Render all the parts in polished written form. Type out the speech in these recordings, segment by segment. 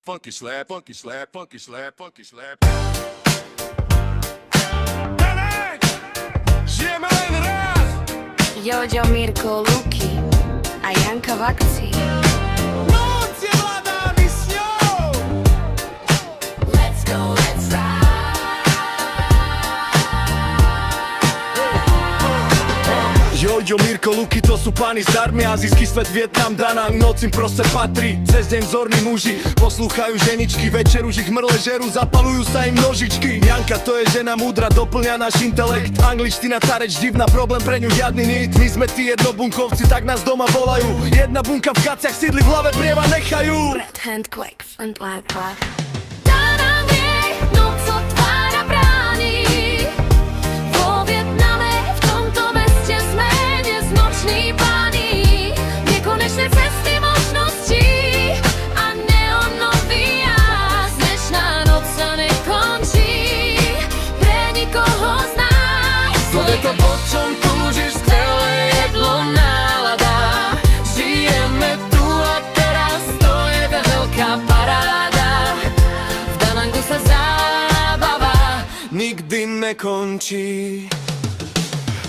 funky slap, funky slap, funky slap, funky slap. Žijeme len raz. Jojo, Mirko, Luky a Janka v akcii. Noc je mladá misňou. Let's go, let's ride. Jojo, Mirko, Luky, to sú páni z darmy. Azijský svet, Vietnam, Danang, noc im proste patrí. Cez deň vzorní muži poslúchajú ženičky, večer už ich mrle žerú, zapalujú sa im nožičky. Janka to je žena múdra, doplňa náš intelekt. Angličtina, tá reč divná, problém pre ňu žiadny nit. My sme tí jednobunkovci, tak nás doma volajú. Jedna bunka v gaciach, sídli v hlave, prieva nechajú. Red hand quake, front black black. To, po čom túžiš, skvelé jedlo, nálada. Žijeme tu a teraz, to je veľká paráda. V Danangu sa zábava nikdy nekončí.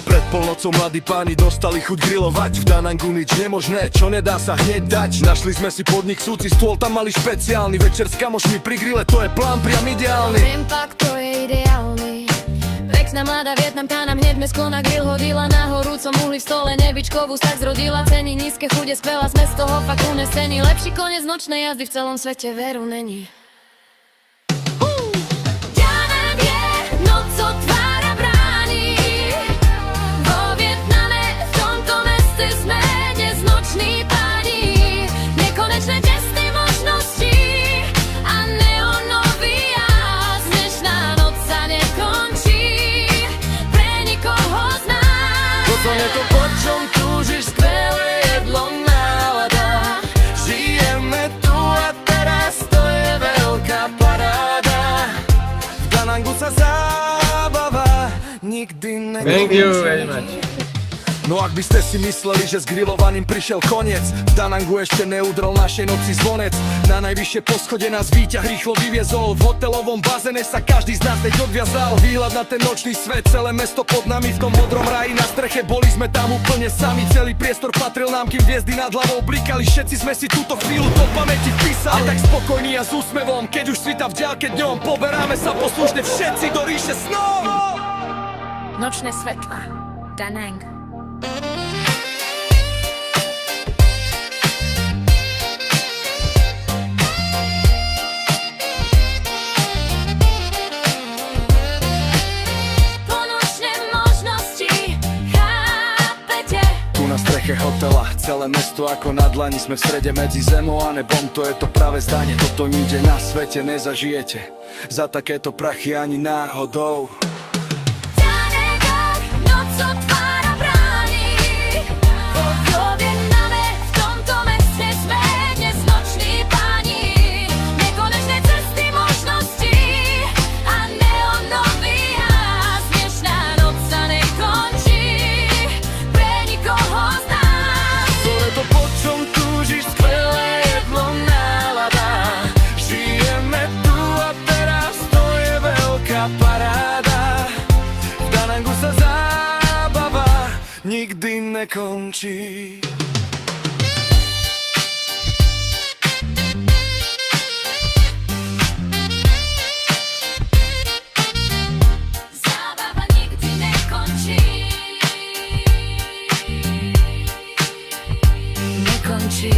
Pred polnocou mladí páni dostali chuť grilovať. V Danangu nič nemožné, čo nedá sa hneď dať. Našli sme si podnik, súci stôl, tam mali špeciálny. Večer s kamošmi pri grille, to je plán priam ideálny. Tempak, to je ideálny. Pekná mladá Vietnamka nám hneď mesko na grill hodila. Na horúcom uhli v stole nebičkovú tak zrodila. Ceny nízke, chude, skvelá, sme z toho fakt unesení. Lepší koniec nočnej jazdy v celom svete veru není. Danang je noc, otvára brány. Vo Vietname, v tomto meste sme dnes noční páni. Nekonečné testy možností a neonový jazd. Dnešná noc sa nekončí. To je to, po čom túžiš, skvelé jedlo, nálada. Žijeme tu a teraz, to je veľká paráda. V Danangu sa zábava nikdy nekončí. Thank you very much. No ak by ste si mysleli, že s grillovaním prišiel koniec, v Danangu ešte neudrel našej noci zvonec. Na najvyššie poschodie nás výťah rýchlo vyviezol. V hotelovom bazéne sa každý z nás teď odviazal. Výhľad na ten nočný svet, celé mesto pod nami. V tom modrom raji na streche, boli sme tam úplne sami. Celý priestor patril nám, kým hviezdy nad hlavou blikali. Všetci sme si túto chvíľu do pamäti vpísali. A tak spokojní a s úsmevom, keď už svita v diaľke dňom, poberáme sa poslušne všetci do ríše snov. Nočné svetla, Danang. Na streche hotela, celé mesto ako na dlani. Sme v strede medzi zemou a nebom, to je to práve zdanie. Toto nikde na svete nezažijete, za takéto prachy ani náhodou. Paráda, v Danangu sa zábava nikdy nekončí. Zábava nikdy nekončí. Nekončí.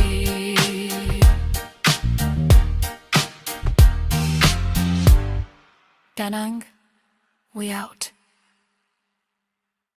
Danang, we out.